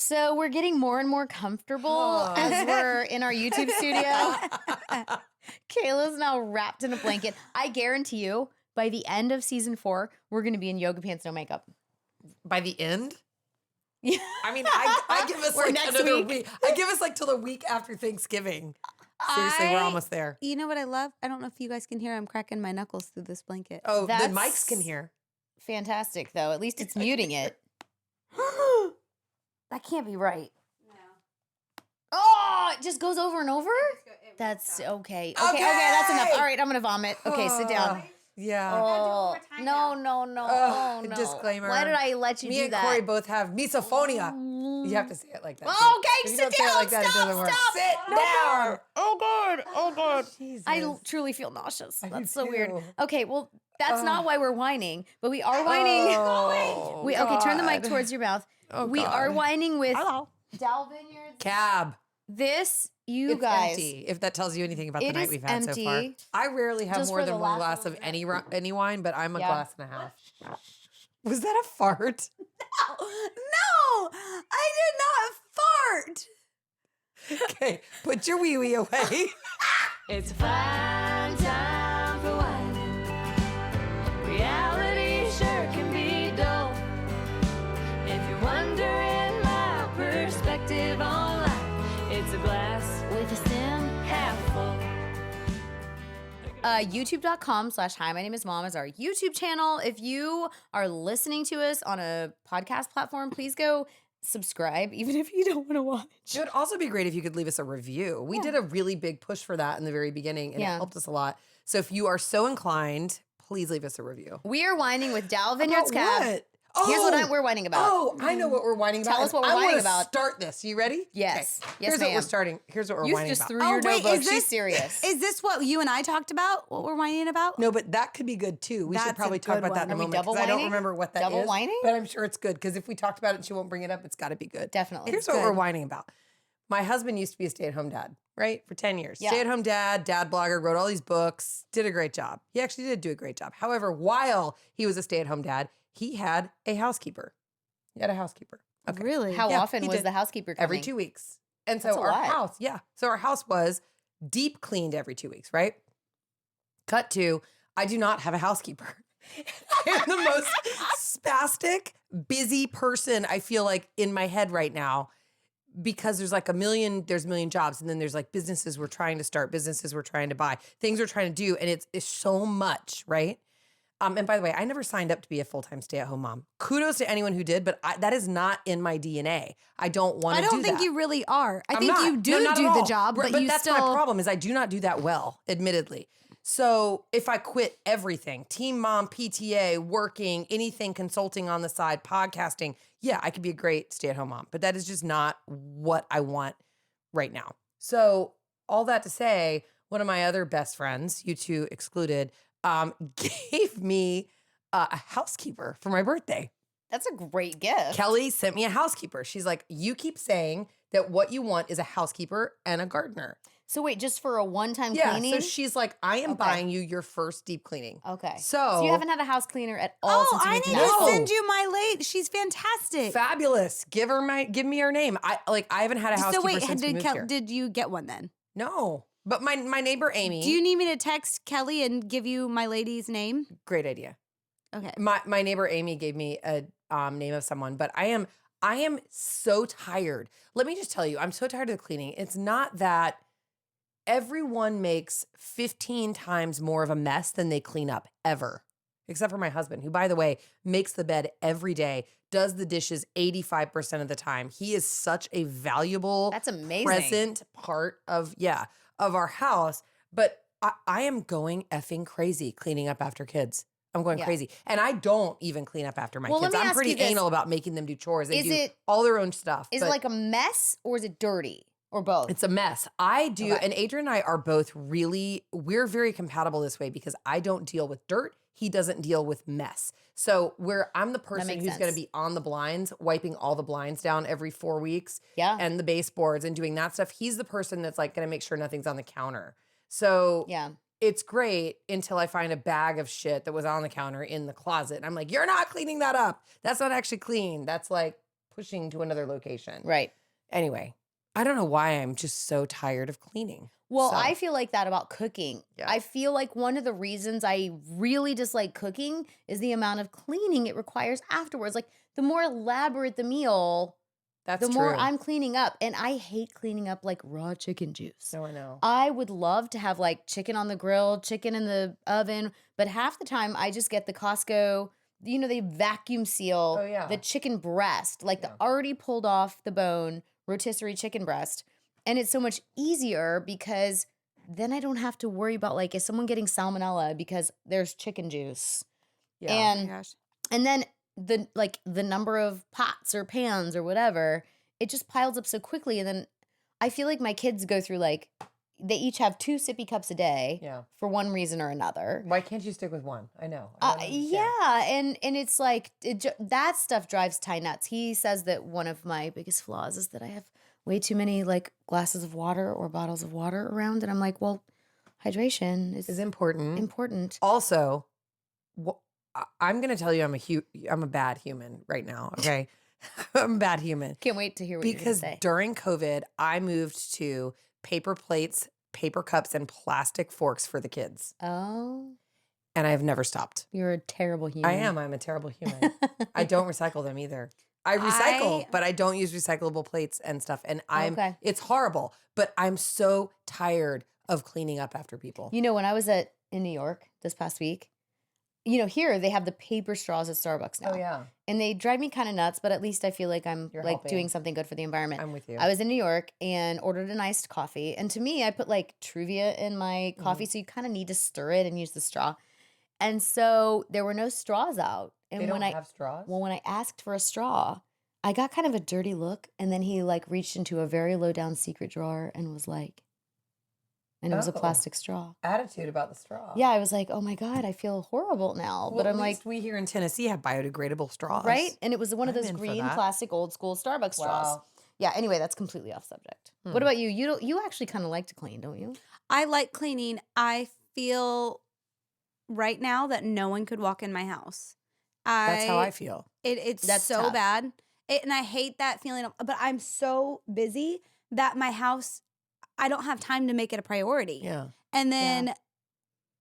So we're getting more and more comfortable as we're in our YouTube studio. Kayla's now wrapped in a blanket. I guarantee you, by the end of season 4, we're going to be in yoga pants, no makeup. By the end? Yeah. I mean, I give us like next another week. week. I give us like till the week after Thanksgiving. Seriously, we're almost there. You know what I love? I don't know if you guys can hear. I'm cracking my knuckles through this blanket. Oh, That's the mics can hear. Fantastic, though. At least it's muting it. That can't be right. No. Oh, it just goes over and over? That's okay. Okay, that's enough. All right, I'm going to vomit. Okay, sit down. Yeah. Oh, no. Oh, no. Disclaimer. Why did I let you Me do and that? Corey both have misophonia. You have to say it like that. Okay, If you sit don't say it down. like that, it doesn't work. Stop. Sit down. Oh, God. Jesus. I truly feel nauseous. I do That's so weird. too. Okay, well, that's not why we're whining, but we are whining. Oh, Okay, turn the mic God. towards your mouth. Oh, we God. are whining with Hello. Dow Vineyards. Cab. This, you It's guys. empty, if that tells you anything about the It night is we've had so far. empty. I rarely have Just more for than the one last glass of little any wine, but I'm a Yeah. glass and a half. Was that a fart? No, I did not fart. Okay, put your wee wee away. It's a fine time for whining. Reality sure can be dull. If you're wondering my perspective on life, it's a glass with a stem half full. YouTube.com/hi, my name is Mom is our YouTube channel. If you are listening to us on a podcast platform, please go subscribe, even if you don't want to watch. It would also be great if you could leave us a review. We did a really big push for that in the very beginning, and it Yeah. helped us a lot. So if you are so inclined, please leave us a review. We are whining with Dow Vineyards About Cab. what? Here's what Oh! we're whining about. Oh, I know what we're whining about. Tell us what we're I whining wanna about. Start this. You ready? Yes. Okay. Yes, Here's what we're ma'am. starting. Here's what we're You whining just about. threw your wait, notebook. is She's this- serious. Is this what you and I talked about? What we're whining about? No, but that could be good too. We That's should a probably talk good about that in a one. Are we moment double because I don't whining? remember what that is. Double whining? But I'm sure it's good because if we talked about it and she won't bring it up, it's got to be good. Definitely. Here's It's what we're good. whining about. My husband used to be a stay-at-home dad, right? For 10 years. Yeah. Stay-at-home dad blogger, wrote all these books, did a great job. He actually did do a great job. However, while he was a stay-at-home dad, he had a housekeeper. He had a housekeeper. Okay. Really? How Yeah, often he was did. the housekeeper coming? Every 2 weeks. And so That's a our lot. house, so our house was deep cleaned every 2 weeks, right? Cut to, I do not have a housekeeper. I am the most spastic, busy person I feel like in my head right now because there's a million jobs and then there's like businesses we're trying to start, businesses we're trying to buy, things we're trying to do. And it's so much, right? And by the way, I never signed up to be a full-time stay-at-home mom. Kudos to anyone who did, but that is not in my DNA. I don't want to do that. I don't think you really are. I I'm think not. you No, do not do at the all. job, Right, but you that's still. my problem is I do not do that well, admittedly. So if I quit everything, team mom, PTA, working, anything, consulting on the side, podcasting, yeah, I could be a great stay-at-home mom, but that is just not what I want right now. So all that to say, one of my other best friends, you two excluded, gave me a housekeeper for my birthday. That's a great gift. Kelly sent me a housekeeper. She's like, you keep saying that what you want is a housekeeper and a gardener. So wait, just for a one-time Yeah, cleaning? so she's like, I am Okay. buying you your first deep cleaning. Okay. So you haven't had a house cleaner at all Oh, since you I moved need to to No. send you my late. She's fantastic. Fabulous. Give me her name. I haven't had a housekeeper So wait, since we moved here. did you get one then? No, but my neighbor Amy. Do you need me to text Kelly and give you my lady's name? Great idea. Okay. My neighbor Amy gave me a name of someone, but I am so tired. Let me just tell you, I'm so tired of the cleaning. It's not that everyone makes 15 times more of a mess than they clean up ever. Except for my husband, who, by the way, makes the bed every day, does the dishes 85% of the time. He is such a valuable, That's amazing. present part of our house. But I am going effing crazy cleaning up after kids. I'm going Yeah. crazy. And I don't even clean up after my Well, let kids. me I'm ask pretty you this. anal about making them do chores. They Is do it- all their own stuff. Is but it like a mess or is it dirty? Or both? it's a mess. I do, Okay. and Adrian and I are both we're very compatible this way because I don't deal with dirt. He doesn't deal with mess. So I'm the person makes who's going to sense. be on the blinds, wiping all the blinds down every 4 weeks Yeah. and the baseboards and doing that stuff. He's the person that's like going to make sure nothing's on the counter. So Yeah. it's great until I find a bag of shit that was on the counter in the closet. And I'm like, you're not cleaning that up. That's not actually clean. That's like pushing to another location. Right. Anyway, I don't know why I'm just so tired of cleaning. Well, So, I feel like that about cooking. Yeah. I feel like one of the reasons I really dislike cooking is the amount of cleaning it requires afterwards. Like the more elaborate the meal, that's the true. more I'm cleaning up. And I hate cleaning up like raw chicken juice. No, I know. I would love to have like chicken on the grill, chicken in the oven, but half the time I just get the Costco, they vacuum seal Oh, yeah. the chicken breast, like the already pulled off the bone rotisserie chicken breast. And it's so much easier because then I don't have to worry about like, is someone getting salmonella because there's chicken juice? Yeah. Oh my And gosh. and then the number of pots or pans or whatever, it just piles up so quickly. And then I feel like my kids go through like, they each have 2 sippy cups a day Yeah. for one reason or another. Why can't you stick with one? I know. I don't understand. Yeah, and it's like that stuff drives Ty nuts. He says that one of my biggest flaws is that I have way too many like glasses of water or bottles of water around, and I'm like, well, hydration is Is important. important. Also, I'm going to tell you I'm a bad human right now, okay? I'm a bad human. Can't wait to hear what you're Because gonna say. during COVID, I moved to paper plates, paper cups, and plastic forks for the kids. Oh, And I've never stopped. you're a terrible human. I am. I'm a terrible human. I don't recycle them either. I recycle, but I don't use recyclable plates and stuff. And Okay. it's horrible, but I'm so tired of cleaning up after people. When I was in New York this past week, here they have the paper straws at Starbucks now. Oh, yeah. And they drive me kind of nuts, but at least I feel like I'm You're like helping. doing something good for the environment. I'm with you. I was in New York and ordered an iced coffee. And to me, I put like Truvia in my coffee. So you kind of need to stir it and use the straw. And so there were no straws out. And They don't when I have straws? Well, when I asked for a straw, I got kind of a dirty look. And then he like reached into a very low down secret drawer and was like, and it was a Oh. plastic straw. Attitude about the straw. Yeah, I was like, oh my God, I feel horrible now. But Well, I'm at like, least we here in Tennessee have biodegradable straws. right? And it was one of I'm those in for green that. plastic old school Starbucks straws. Wow. Yeah, anyway, that's completely off subject. What about you? You actually kind of like to clean, don't you? I like cleaning. I feel right now that no one could walk in my house. That's how I feel. It's That's so tough. bad. And I hate that feeling. But I'm so busy that my house, I don't have time to make it a priority. Yeah. And then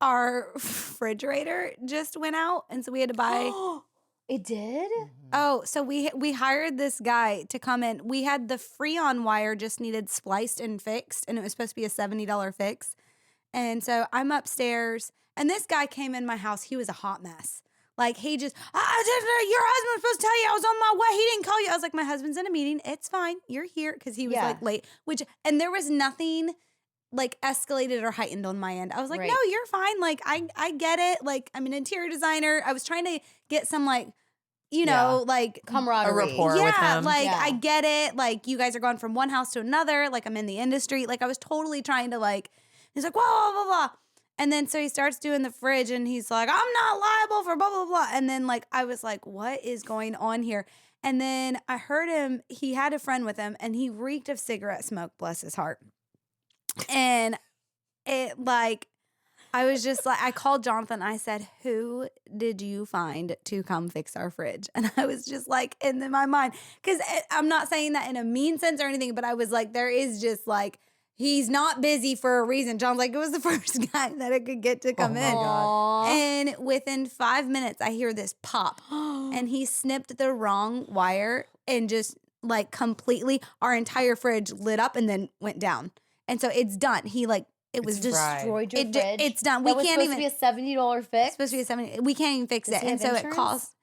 our refrigerator just went out. And so we had to buy. It did? Oh, so we hired this guy to come in. We had the Freon wire just needed spliced and fixed, and it was supposed to be a $70 fix. And so I'm upstairs, and this guy came in my house. He was a hot mess. Like he just, your husband was supposed to tell you I was on my way. He didn't call you. I was like, my husband's in a meeting. It's fine. You're here because he was Yeah. like late. And there was nothing like escalated or heightened on my end. I was like, Right. no, you're fine. Like I get it. Like I'm an interior designer. I was trying to get some like, like Camaraderie. A rapport with him. like Yeah. I get it. Like you guys are going from one house to another. Like I'm in the industry. Like I was totally trying to like. He's like blah blah blah blah, and then so he starts doing the fridge, and he's like, I'm not liable for blah blah blah, and then like I was like, what is going on here? And then I heard him. He had a friend with him, and he reeked of cigarette smoke. Bless his heart. And it like. I was just like, I called Jonathan. I said, who did you find to come fix our fridge? And I was just like, in my mind, because I'm not saying that in a mean sense or anything, but I was like, there is just like, he's not busy for a reason. John's like, it was the first guy that I could get to come my in. God. And within 5 minutes, I hear this pop. And he snipped the wrong wire and just like completely, our entire fridge lit up and then went down. And so it's done. He like, it was It's just fried. Destroyed your It fridge. it's done. That We was can't supposed even. to be a $70 fix. It's supposed to be a 70. We can't even fix Does it, he and have so insurance? it costs.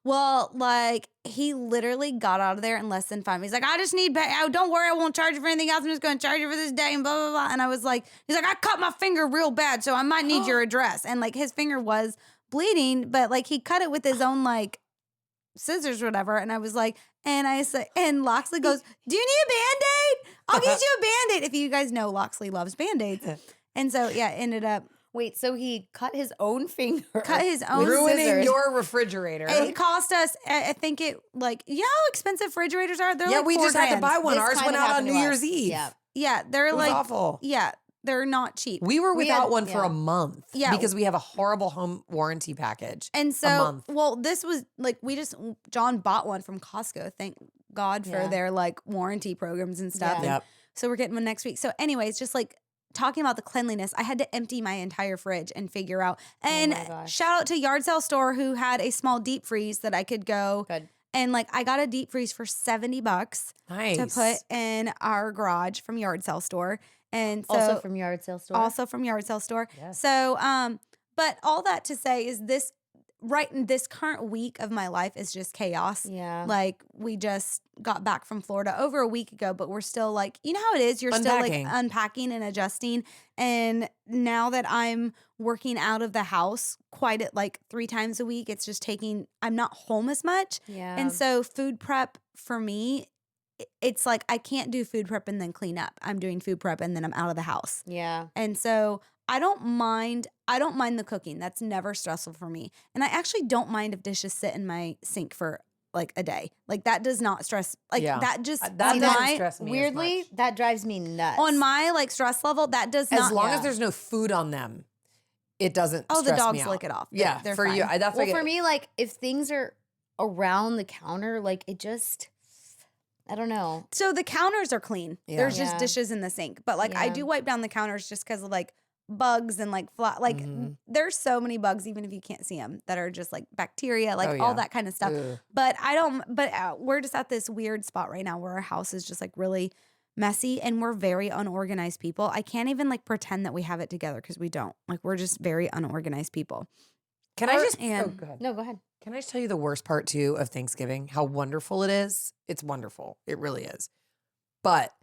Well, like he literally got out of there in less than 5 minutes. He's like, I just need. Don't worry, I won't charge you for anything else. I'm just going to charge you for this day and blah blah blah. And I was like, he's like, I cut my finger real bad, so I might need your address. And like his finger was bleeding, but like he cut it with his own like scissors or whatever. And I was like, and I said, and Loxley goes, do you need a Band-Aid? I'll get you a Band-Aid. If you guys know, Loxley loves Band-Aids. And so yeah, it ended up Wait, so he cut his own finger. cut his own Ruining scissors. your refrigerator. It cost us, I think it like, you know how expensive refrigerators are? They're Yeah, like we just had to $4,000. buy one. This Ours kind went of out on happened New to Year's us. Eve. Yeah. Yeah, they're It was like, awful. yeah, they're not cheap. We were We without had- one for yeah. a month. Yeah. Because we have a horrible home warranty package. And a so, month. well, this was like, John bought one from Costco. God for Yeah. their like warranty programs and stuff. Yeah. And Yep. so we're getting one next week. So anyways, just like talking about the cleanliness, I had to empty my entire fridge and figure out. And my gosh. shout out to Yard Sale Store who had a small deep freeze that I could go. Good. And like I got a deep freeze for $70 Nice. to put in our garage from Yard Sale Store. And so Also from yard sale store. also from Yard Sale Store. Yes. So but all that to say is this right in this current week of my life is just chaos. Yeah. Like we just got back from Florida over a week ago, but we're still like, you know how it is? You're still like Unpacking. unpacking and adjusting. And now that I'm working out of the house quite at like 3 times a week, it's just taking, I'm not home as much. Yeah. And so food prep for me, it's like I can't do food prep and then clean up. I'm doing food prep and then I'm out of the house. yeah. And so I don't mind the cooking. That's never stressful for me. And I actually don't mind if dishes sit in my sink for like a day. Like that does not stress. Like Yeah. that just That on doesn't my stress me as Weirdly, much. that drives me nuts. on my like stress level, that does not. As long yeah. as there's no food on them, it doesn't. Oh, the stress dogs me out. lick it off. Yeah, They're for you, fine. that's well, like for me, like if things are around the counter, like it just, I don't know. So the counters are clean. Yeah. There's just Yeah. dishes in the sink. But like I Yeah. do wipe down the counters just because of like bugs and like like Mhm. there's so many bugs even if you can't see them that are just like bacteria, like Oh, all yeah. that kind of stuff. Ugh. But I don't. But we're just at this weird spot right now where our house is just like really messy and we're very unorganized people. I can't even like pretend that we have it together because we don't. Like we're just very unorganized people. Can I just? and- oh, go ahead. No, go ahead. Can I just tell you the worst part too of Thanksgiving? How wonderful it is. It's wonderful. It really is. But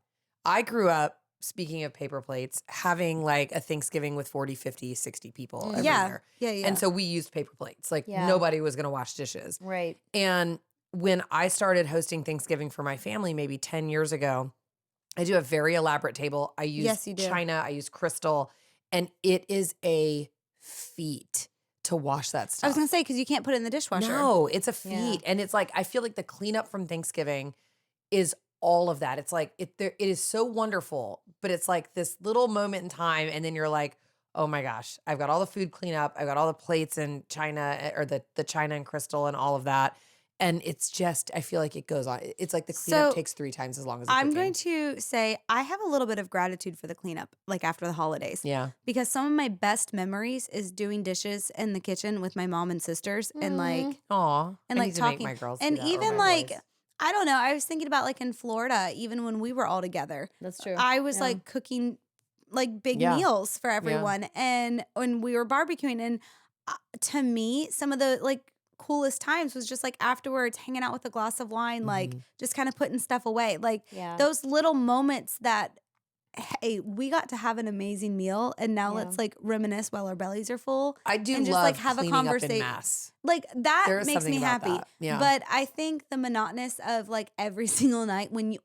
I grew up, speaking of paper plates, having like a Thanksgiving with 40, 50, 60 people every Yeah, year. yeah. And so we used paper plates. Like Yeah. nobody was going to wash dishes. Right. And when I started hosting Thanksgiving for my family maybe 10 years ago, I do a very elaborate table. I use Yes, you do. china, I use crystal, and it is a feat to wash that stuff. I was gonna say because you can't put it in the dishwasher. No, it's a Yeah. feat. And it's like, I feel like the cleanup from Thanksgiving is all of that. It's like, it is so wonderful, but it's like this little moment in time. And then you're like, oh my gosh, I've got all the food clean up. I've got all the plates and china or the china and crystal and all of that. And it's just, I feel like it goes on. It's like the cleanup So, takes 3 times as long as the I'm cooking. going to say I have a little bit of gratitude for the cleanup, like after the holidays. Yeah. Because some of my best memories is doing dishes in the kitchen with my mom and sisters and like Aw. and I like need to talking make my girls do and that, or even my like boys. I don't know, I was thinking about like in Florida, even when we were all together, That's true. I was Yeah. like cooking like big Yeah. meals for everyone and when we were barbecuing and to me some of the like coolest times was just like afterwards hanging out with a glass of wine, like Mhm. just kind of putting stuff away, like Yeah. those little moments that hey, we got to have an amazing meal and now Yeah. let's like reminisce while our bellies are full. I do and just, love like, have a cleaning up in conversation. mass. Like that There is makes me something about happy. that. Yeah. But I think the monotonous of like every single night when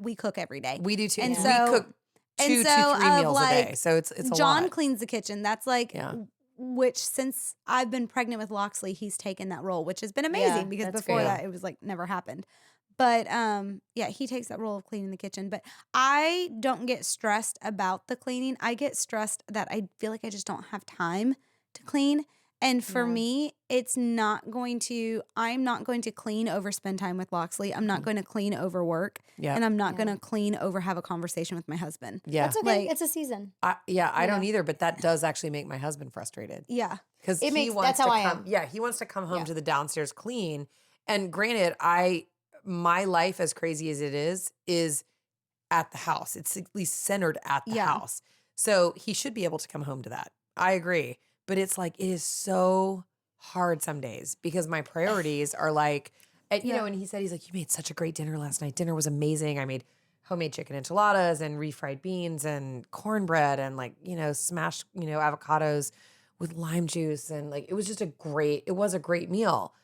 we cook every day. We do too. And we so- cook and 2 to so 3 of, meals a day. like, So it's a John lot. cleans the kitchen. That's like Yeah. which since I've been pregnant with Loxley, he's taken that role, which has been amazing because that's before great. that it was like never happened. But yeah, he takes that role of cleaning the kitchen. But I don't get stressed about the cleaning. I get stressed that I feel like I just don't have time to clean. And for Yeah. me, I'm not going to clean over spend time with Loxley. I'm not going to clean over work. Yeah. And I'm not Yeah. going to clean over have a conversation with my husband. Yeah. That's okay. like- It's a season. I don't Yeah. either, but that does actually make my husband frustrated Yeah. because It he makes- wants that's how to I come. am. Yeah, he wants to come home Yeah. to the downstairs clean. And granted, my life, as crazy as it is at the house. It's at least centered at the Yeah. house. So he should be able to come home to that. I agree, but it's like it is so hard some days because my priorities are like, and, you know. And he said, he's like, you made such a great dinner last night. Dinner was amazing. I made homemade chicken enchiladas and refried beans and cornbread and like, smashed, avocados with lime juice. And like, it was a great meal.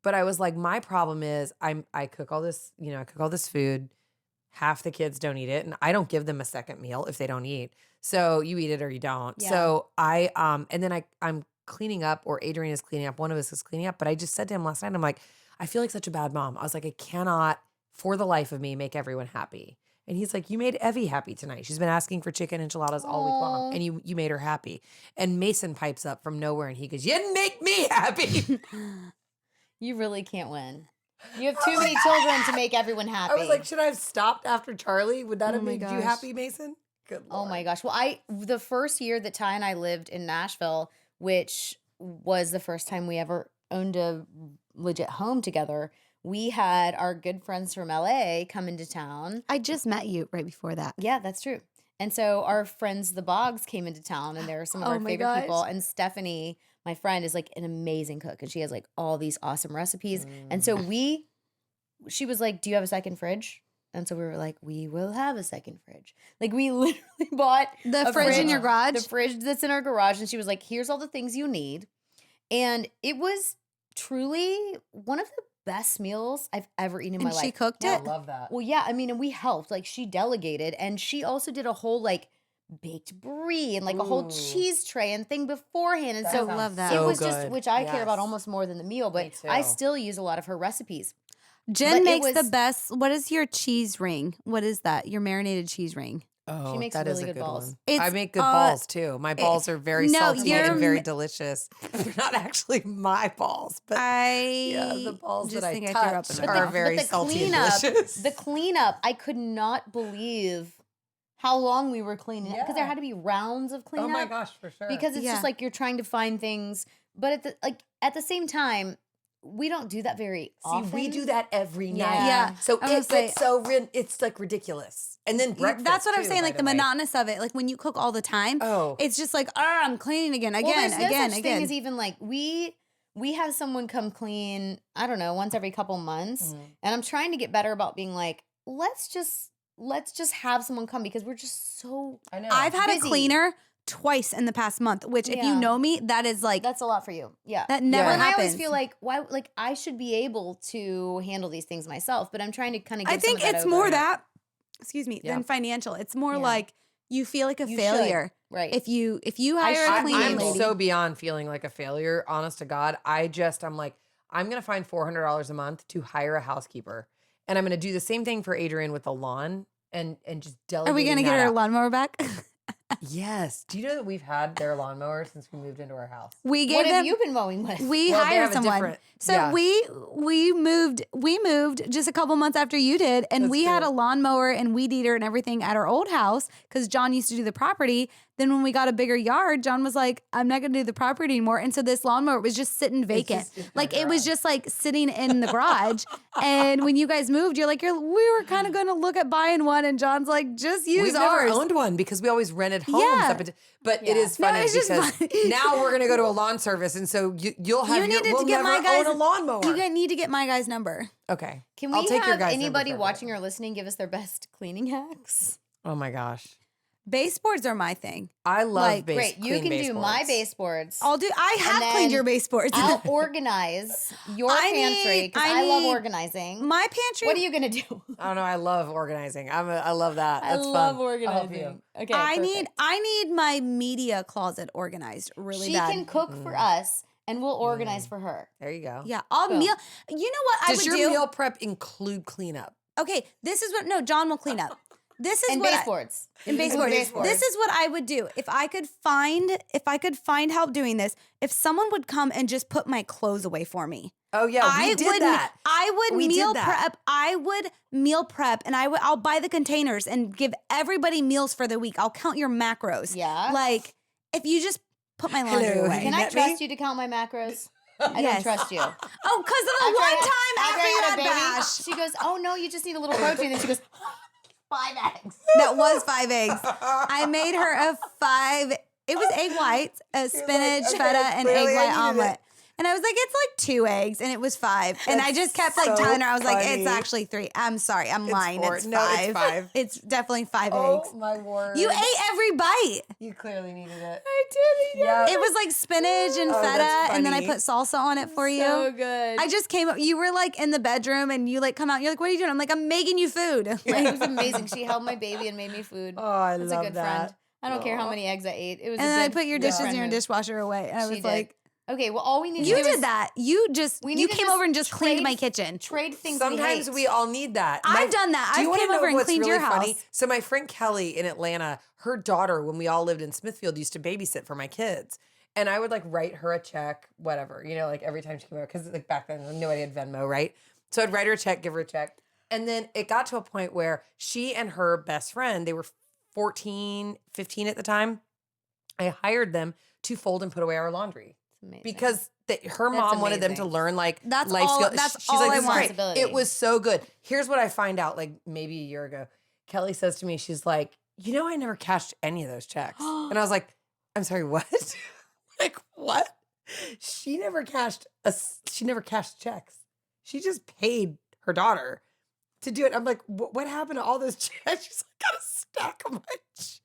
But I was like, my problem is I cook all this, I cook all this food. Half the kids don't eat it. And I don't give them a second meal if they don't eat. So you eat it or you don't. Yeah. So and then I'm cleaning up, or Adrian is cleaning up. One of us is cleaning up. But I just said to him last night, I'm like, I feel like such a bad mom. I was like, I cannot for the life of me make everyone happy. And he's like, you made Evie happy tonight. She's been asking for chicken enchiladas all week long. Aw. And you made her happy. And Mason pipes up from nowhere and he goes, you didn't make me happy. You really can't win. You have too many children to make everyone happy. I was like, should I have stopped after Charlie? Would that have my made you gosh. happy, Mason? Good oh Lord. my gosh. Well, the first year that Ty and I lived in Nashville, which was the first time we ever owned a legit home together, we had our good friends from LA come into town. I just met you right before that. Yeah, that's true. And so our friends, the Boggs, came into town, and they were some of Oh our my favorite people. gosh. And Stephanie, my friend, is like an amazing cook, and she has like all these awesome recipes. And so she was like, "Do you have a second fridge?" And so we were like, "We will have a second fridge." Like we literally bought The a fridge in your garage? the fridge that's in our garage, and she was like, "Here's all the things you need," and it was truly one of the best meals I've ever eaten in my And life. she cooked I it? love that. Well, yeah, I mean, and we helped. Like, she delegated, and she also did a whole like baked brie and like a whole Ooh. cheese tray and thing beforehand. And That so love that. it so was just, good. which I care about Yes. almost more than the meal, Me but I too. still use a lot of her recipes. Jen But it makes the was- best. What is your cheese ring? What is that? Your marinated cheese ring. Oh, makes that is really a good good balls. one. It's, I make good uh, balls too. My balls are very no, salty you're and very m- delicious. They're not actually my balls, but yeah, the balls just that I think I threw up touch in my are mouth. very but the salty and cleanup, delicious. the cleanup, I could not believe how long we were cleaning it because there Yeah. had to be rounds of Oh cleanup. my gosh, for sure. Because it's Yeah. just like you're trying to find things, but at the same time, we don't do that very often. See, we do that every night. Yeah. So I was it gonna gets so it's like ridiculous. And then breakfast. That's what I'm too, saying. by Like the way. monotonous of it. Like when you cook all the time, Oh. it's just like, I'm cleaning again, Well, again, there's no again, such again. thing as even like we have someone come clean. I don't know, once every couple months, Mm-hmm. and I'm trying to get better about being like, let's just have someone come because we're just so. I know. I've had busy. a cleaner twice in the past month, which if you Yeah. know me, that is like, That's a lot for you. Yeah. that never Yeah. And I happens. always feel like why like I should be able to handle these things myself, but I'm trying to kind of. I think it's more that, excuse me, Yeah. than financial. It's more Yeah. like you feel like a You failure. should, right? If you I hire should a be cleaning I'm lady. so beyond feeling like a failure. Honest to God, I'm like, I'm gonna find $400 a month to hire a housekeeper, and I'm gonna do the same thing for Adrian with the lawn, and just delegate. Are we gonna get our lawnmower back? Yes. Do you know that we've had their lawnmower since we moved into our house? We gave what them. have you been mowing with? We Well, they hired have a someone. different- So yeah. we moved just a couple months after you did, and That's we had true. a lawnmower and weed eater and everything at our old house because John used to do the property. Then when we got a bigger yard, John was like, "I'm not going to do the property anymore," and so this lawnmower was just sitting vacant. it's Like my it was garage. just like sitting in the garage. And when you guys moved, you're like, we were kind of going to look at buying one, and John's like, just use We've ours. never owned one because we always rented homes. Yeah. But it Yeah. is No, funny it's just because funny. now we're gonna go to a lawn service, and so you'll have You needed we'll to get never my guys own a lawnmower. You need to get my guy's number. Okay. Can we I'll take your have guys' anybody number for watching everything. or listening give us their best cleaning hacks? Oh my gosh, Baseboards are my thing. I love Like, Great, you can do my baseboards. I have And cleaned then your baseboards. I'll organize your I pantry need- because I I love need- organizing. My pantry. What are you gonna do? I don't know. I love organizing. I love that. I That's love fun. I'll help you. organizing. Okay, I perfect. need my media closet organized really She bad. can cook for us, and we'll organize for her. There you go. Yeah, I'll Boom. meal. You know what I Does would your do? meal prep include cleanup? Okay, this is what. No, John will clean up. This is And what baseboards. and baseboards. This is what I would do if I could find help doing this. If someone would come and just put my clothes away for me. Oh yeah, we did would, that. I would We did meal that. prep. I would meal prep, and I'll buy the containers and give everybody meals for the week. I'll count your macros. Yeah. Like if you just put my laundry Hello. away. Can I met me? trust you to count my macros? I Yes. don't trust you. Oh, because of the one time after you had bash. she goes, "Oh no, you just need a little protein." Then she goes, 5 eggs. That was 5 eggs. I made her a 5. It was egg whites, a spinach, okay, feta, and clearly egg I white needed omelet. it. And I was like, it's like 2 eggs, and it was 5. And I That's just kept like so telling her, I was like, funny. it's actually 3. I'm sorry, I'm lying. 4. It's 5. No, it's 5. It's definitely 5 Oh eggs. my word! You ate every bite. You clearly needed it. I did. Yeah. It was like spinach and Oh, feta, that's and then I funny. put salsa on it for you. So good. I just came up. You were like in the bedroom, and you like come out. And you're like, "What are you doing?" I'm like, "I'm making you food." It was amazing. She held my baby and made me food. Oh, I That's love a good that. friend. I don't care how many eggs I ate. It was. And a then I good- put your good dishes in friend your move. dishwasher away, and I She was did. like, Okay, well, all we need to "You do did is that. You just we you need to came just over and just cleaned trade- my kitchen." trade things. Sometimes we all need that. I've done that. Do you I've wanna came know over and what's cleaned really your funny? house. So my friend Kelly in Atlanta, her daughter, when we all lived in Smithfield, used to babysit for my kids. And I would like write her a check, whatever, like every time she came over, because like back then nobody had Venmo, right? So I'd write her a check, give her a check. And then it got to a point where she and her best friend, they were 14, 15 at the time. I hired them to fold and put away our laundry. Amazing. Because her mom wanted them to amazing. learn like That's life all- skills. that's She's all like, I this is want. great. Responsibility. It was so good. Here's what I find out like maybe a year ago. Kelly says to me, she's like, I never cashed any of those checks. And I was like, I'm sorry, what? Like, what? She never cashed checks. She just paid her daughter to do it. I'm like, what happened to all those checks? She's like, got a stack of my checks.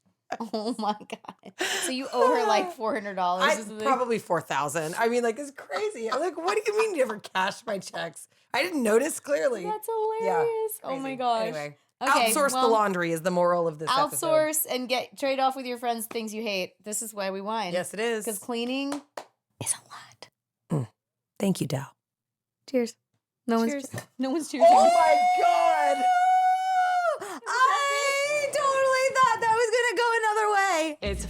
Oh my God. So you owe her like $400 or something? Probably 4,000. I mean, like, it's crazy. I'm like, what do you mean you never cashed my checks? I didn't notice clearly. That's hilarious. Oh my Crazy. gosh. Anyway, Okay, outsource the well, laundry is the moral of this episode. Outsource and trade off with your friends things you hate. This is why we whine. Yes, it is. Because cleaning is a lot. Thank you, Dow. Cheers. No Cheers. one's cheering. Oh my God. I totally thought that was gonna go another way. It's a